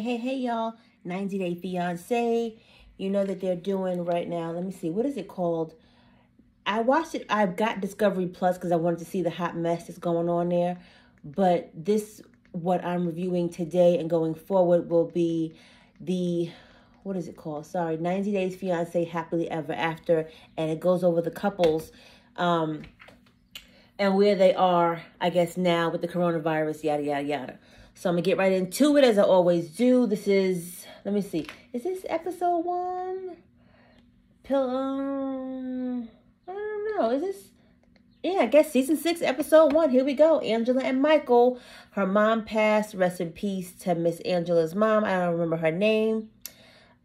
Hey, y'all. 90-Day Fiancé. You know that they're doing right now. Let me see. What is it called? I watched it. I've got Discovery Plus because I wanted to see the hot mess that's going on there. But what I'm reviewing today and going forward will be what is it called? Sorry, 90 Days Fiancé Happily Ever After. And it goes over the couples and where they are, I guess, now with the coronavirus, yada, yada, yada. So I'm going to get right into it as I always do. This is, let me see. Is this episode 1? I don't know. Is this? Yeah, I guess season 6, episode 1. Here we go. Angela and Michael. Her mom passed. Rest in peace to Miss Angela's mom. I don't remember her name.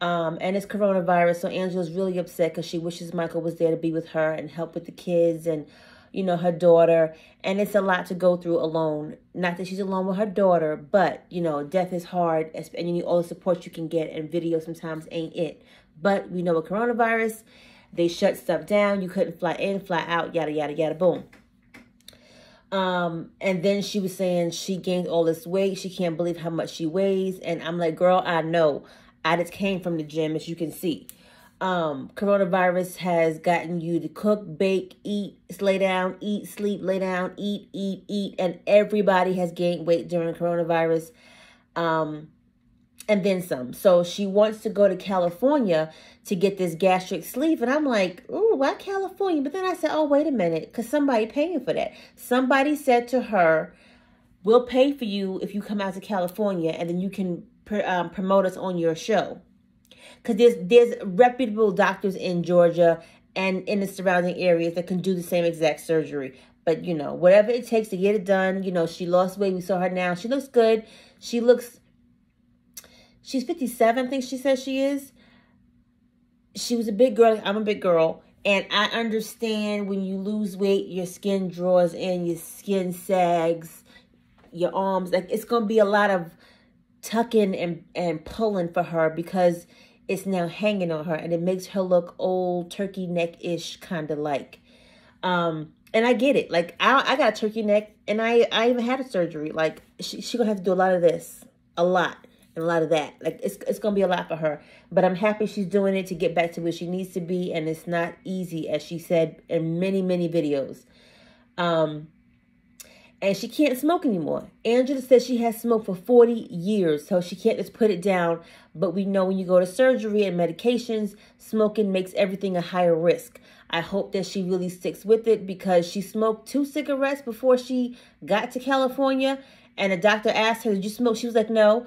And it's coronavirus. So Angela's really upset because she wishes Michael was there to be with her and help with the kids and, you know, her daughter. And it's a lot to go through alone. Not that she's alone with her daughter, but, you know, death is hard. And you need all the support you can get. And video sometimes ain't it. But we know with coronavirus, they shut stuff down. You couldn't fly in, fly out, yada, yada, yada, boom. And then she was saying she gained all this weight. She can't believe how much she weighs. And I'm like, girl, I know. I just came from the gym, as you can see. Coronavirus has gotten you to cook, bake, eat, lay down, eat, sleep, lay down, eat. And everybody has gained weight during coronavirus. And then some. So she wants to go to California to get this gastric sleeve. And I'm like, ooh, why California? But then I said, oh, wait a minute. Because somebody paying for that. Somebody said to her, we'll pay for you if you come out to California. And then you can promote us on your show. Because there's reputable doctors in Georgia and in the surrounding areas that can do the same exact surgery. But, you know, whatever it takes to get it done. You know, she lost weight. We saw her now. She looks good. She's 57, I think she says she is. She was a big girl. I'm a big girl. And I understand when you lose weight, your skin draws in, your skin sags, your arms. Like, it's going to be a lot of tucking and pulling for her because it's now hanging on her. And it makes her look old, turkey neck-ish, kind of like. And I get it. Like, I got a turkey neck, and I even had a surgery. Like, she going to have to do a lot of this. A lot. And a lot of that. Like, it's going to be a lot for her. But I'm happy she's doing it to get back to where she needs to be. And it's not easy, as she said in many, many videos. And she can't smoke anymore. Angela says she has smoked for 40 years. So she can't just put it down. But we know when you go to surgery and medications, smoking makes everything a higher risk. I hope that she really sticks with it because she smoked 2 cigarettes before she got to California. And the doctor asked her, did you smoke? She was like, no.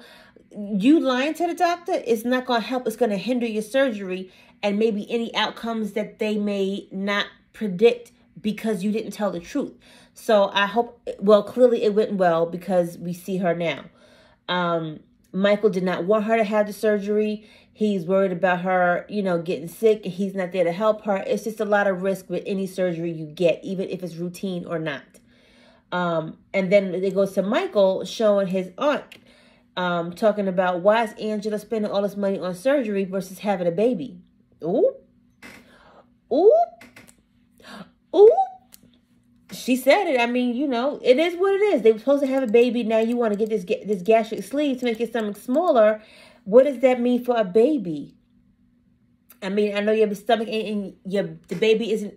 You lying to the doctor is not going to help. It's going to hinder your surgery and maybe any outcomes that they may not predict because you didn't tell the truth. So I hope, well, clearly it went well because we see her now. Michael did not want her to have the surgery. He's worried about her, you know, getting sick. He's not there to help her. It's just a lot of risk with any surgery you get, even if it's routine or not. And then it goes to Michael showing his aunt. Talking about why is Angela spending all this money on surgery versus having a baby? Ooh. She said it. I mean, you know, it is what it is. They were supposed to have a baby. Now you want to get this gastric sleeve to make your stomach smaller. What does that mean for a baby? I mean, I know your stomach and the baby isn't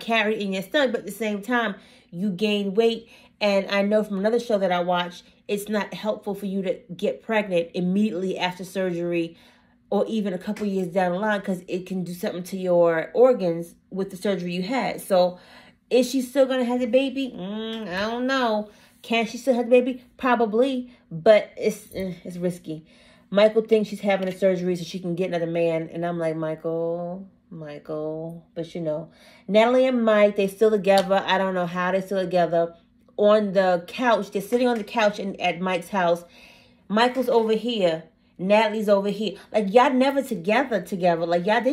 carried in your stomach, but at the same time, you gain weight. And I know from another show that I watched, it's not helpful for you to get pregnant immediately after surgery or even a couple years down the line because it can do something to your organs with the surgery you had. So is she still going to have the baby? I don't know. Can she still have the baby? Probably, but it's risky. Michael thinks she's having a surgery so she can get another man. And I'm like, Michael. But you know, Natalie and Mike, they're still together. I don't know how they're still together. On the couch, they're sitting on the couch at Mike's house. Michael's over here. Natalie's over here. Like, y'all never together. Like, y'all,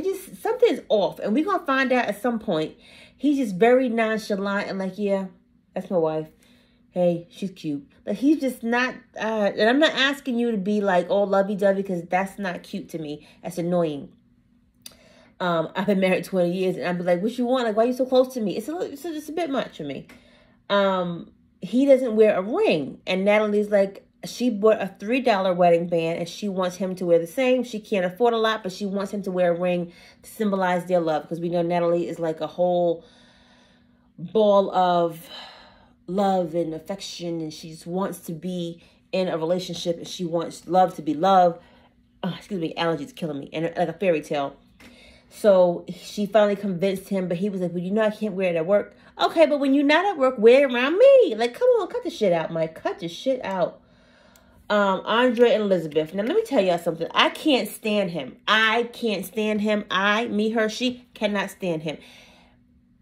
something's off. And we're going to find out at some point. He's just very nonchalant and like, yeah, that's my wife. Hey, she's cute. Like, he's just not, and I'm not asking you to be like, oh, lovey-dovey, because that's not cute to me. That's annoying. I've been married 20 years, and I'd be like, what you want? Like, why are you so close to me? It's just a bit much for me. He doesn't wear a ring. And Natalie's like, she bought a $3 wedding band and she wants him to wear the same. She can't afford a lot, but she wants him to wear a ring to symbolize their love. Because we know Natalie is like a whole ball of love and affection, and she just wants to be in a relationship, and she wants love to be love. Oh, excuse me, allergies killing me. And like a fairy tale. So she finally convinced him, but he was like, well, you know I can't wear it at work. Okay, but when you're not at work, wear it around me. Like, come on, cut the shit out, Mike. Cut the shit out. Andre and Elizabeth. Now, let me tell y'all something. I can't stand him. I can't stand him. Me, her, she cannot stand him.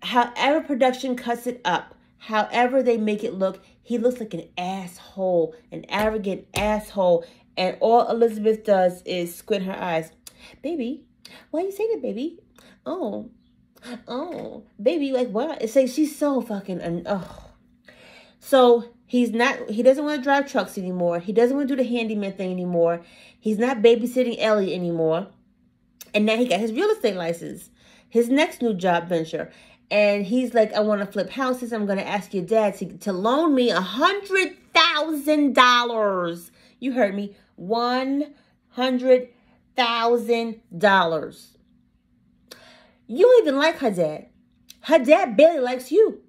However production cuts it up, however they make it look, he looks like an asshole, an arrogant asshole. And all Elizabeth does is squint her eyes. Baby, why you say that, baby? Oh, baby, like what? It's like she's so fucking, So he doesn't want to drive trucks anymore. He doesn't want to do the handyman thing anymore. He's not babysitting Ellie anymore. And now he got his real estate license, his next new job venture. And he's like, I want to flip houses. I'm going to ask your dad to loan me $100,000. You heard me. $100,000. You don't even like her dad. Her dad barely likes you.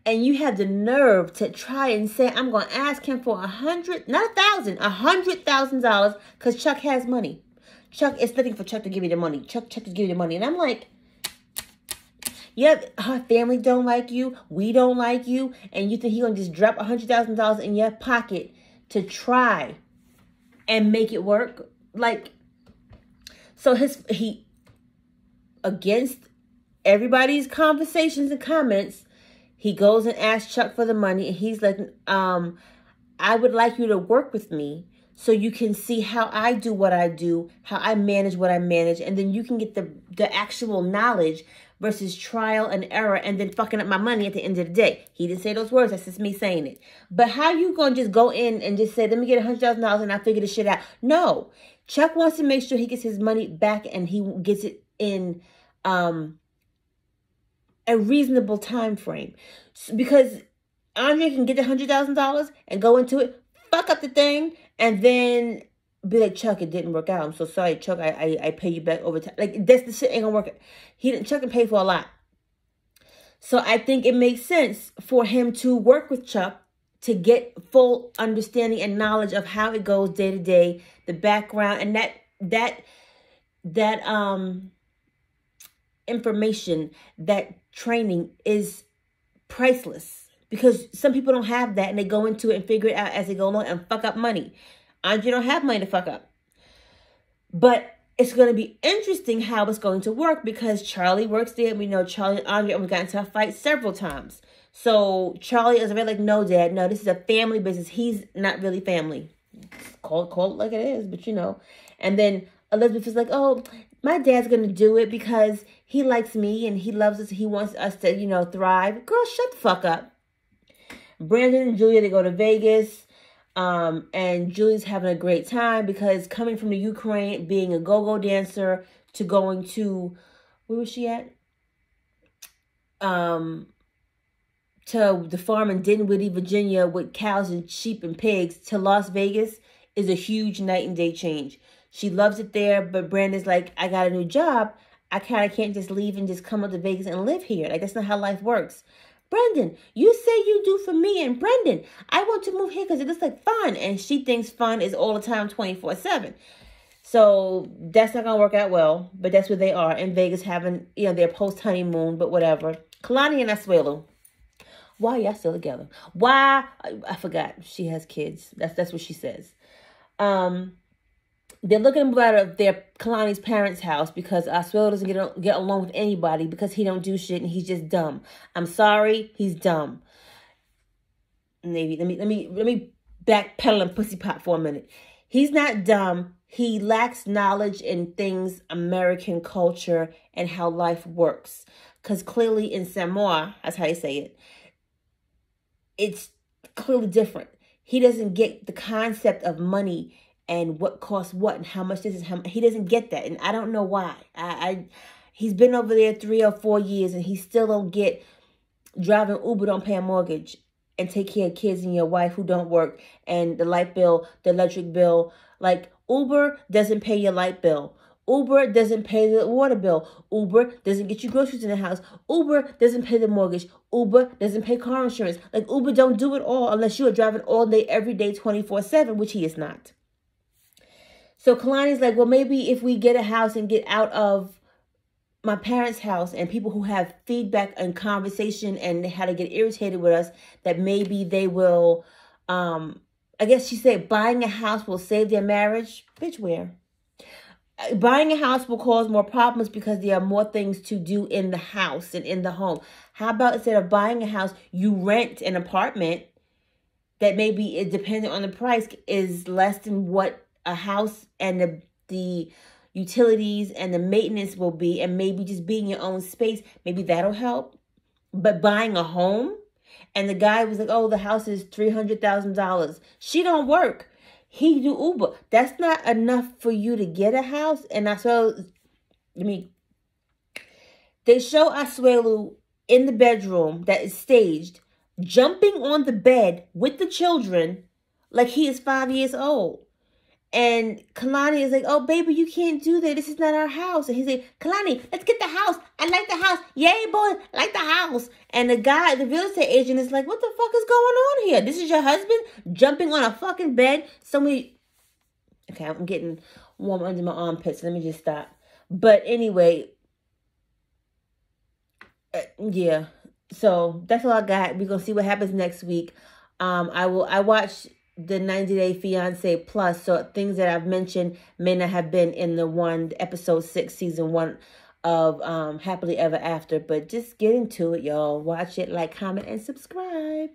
And you have the nerve to try and say, I'm going to ask him for $100,000 because Chuck has money. Chuck, it's nothing for Chuck to give you the money. Chuck to give you the money. And I'm like, yeah, her family don't like you. We don't like you. And you think he's going to just drop $100,000 in your pocket to try and make it work? Like, so he, against everybody's conversations and comments, he goes and asks Chuck for the money. And he's like, I would like you to work with me so you can see how I do what I do, how I manage what I manage. And then you can get the actual knowledge versus trial and error and then fucking up my money at the end of the day. He didn't say those words. That's just me saying it. But how you going to just go in and just say, let me get $100,000 and I'll figure this shit out? No. Chuck wants to make sure he gets his money back and he gets it in a reasonable time frame. Because Andre can get the $100,000 and go into it, fuck up the thing, and then be like, Chuck, it didn't work out. I'm so sorry, Chuck. I pay you back over time. Like, that's the shit ain't gonna work. Chuck can pay for a lot. So I think it makes sense for him to work with Chuck to get full understanding and knowledge of how it goes day to day, the background, and that information, that training is priceless. Because some people don't have that and they go into it and figure it out as they go along and fuck up money. Andre don't have money to fuck up. But it's going to be interesting how it's going to work because Charlie works there. We know Charlie and Andre almost got into a fight several times. So Charlie is very like, no, Dad, no, this is a family business. He's not really family. Call it like it is, but you know. And then Elizabeth is like, oh, my dad's going to do it because he likes me and he loves us. He wants us to, you know, thrive. Girl, shut the fuck up. Brandon and Julia, they go to Vegas. And Julia's having a great time because coming from the Ukraine, being a go-go dancer, to going to, where was she at? To the farm in Dinwiddie, Virginia with cows and sheep and pigs to Las Vegas is a huge night and day change. She loves it there, but Brandon's like, I got a new job. I kind of can't just leave and just come up to Vegas and live here. Like, that's not how life works. Brendan, you say you do for me, and Brendan, I want to move here because it looks like fun. And she thinks fun is all the time 24/7. So that's not going to work out well, but that's where they are in Vegas having, you know, their post-honeymoon, but whatever. Kalani and Asuelo, why y'all still together? Why? I forgot. She has kids. That's what she says. They're looking to move out of Kalani's parents' house because Asuelo doesn't get along with anybody because he don't do shit and he's just dumb. I'm sorry, he's dumb. Maybe let me backpedal and pussy pop for a minute. He's not dumb. He lacks knowledge in things, American culture, and how life works. Because clearly in Samoa, that's how you say it, it's clearly different. He doesn't get the concept of money and what costs what and how much this is. He doesn't get that. And I don't know why. He's been over there 3 or 4 years and he still don't get driving Uber, don't pay a mortgage. and take care of kids and your wife who don't work, and the light bill, the electric bill. Like, Uber doesn't pay your light bill. Uber doesn't pay the water bill. Uber doesn't get you groceries in the house. Uber doesn't pay the mortgage. Uber doesn't pay car insurance. Like, Uber don't do it all unless you are driving all day, every day, 24/7, which he is not. So Kalani's like, well, maybe if we get a house and get out of my parents' house and people who have feedback and conversation and how to get irritated with us, that maybe they will, I guess she said buying a house will save their marriage. Bitch, where? Buying a house will cause more problems because there are more things to do in the house and in the home. How about instead of buying a house, you rent an apartment that maybe, depending on the price, is less than what a house and the utilities and the maintenance will be, and maybe just being your own space, maybe that'll help. But buying a home, and the guy was like, oh, the house is $300,000. She don't work. He do Uber. That's not enough for you to get a house. And they show Asuelu in the bedroom that is staged, jumping on the bed with the children like he is 5 years old. And Kalani is like, oh, baby, you can't do that. This is not our house. And he's like, Kalani, let's get the house. I like the house. Yay, boy, I like the house. And the guy, the real estate agent, is like, what the fuck is going on here? This is your husband jumping on a fucking bed? Okay, I'm getting warm under my armpits. Let me just stop. But anyway, yeah. So that's all I got. We're going to see what happens next week. I watched the 90-Day Fiancé Plus, so things that I've mentioned may not have been in the episode 6, season 1 of Happily Ever After, but just get into it, y'all. Watch it, like, comment, and subscribe.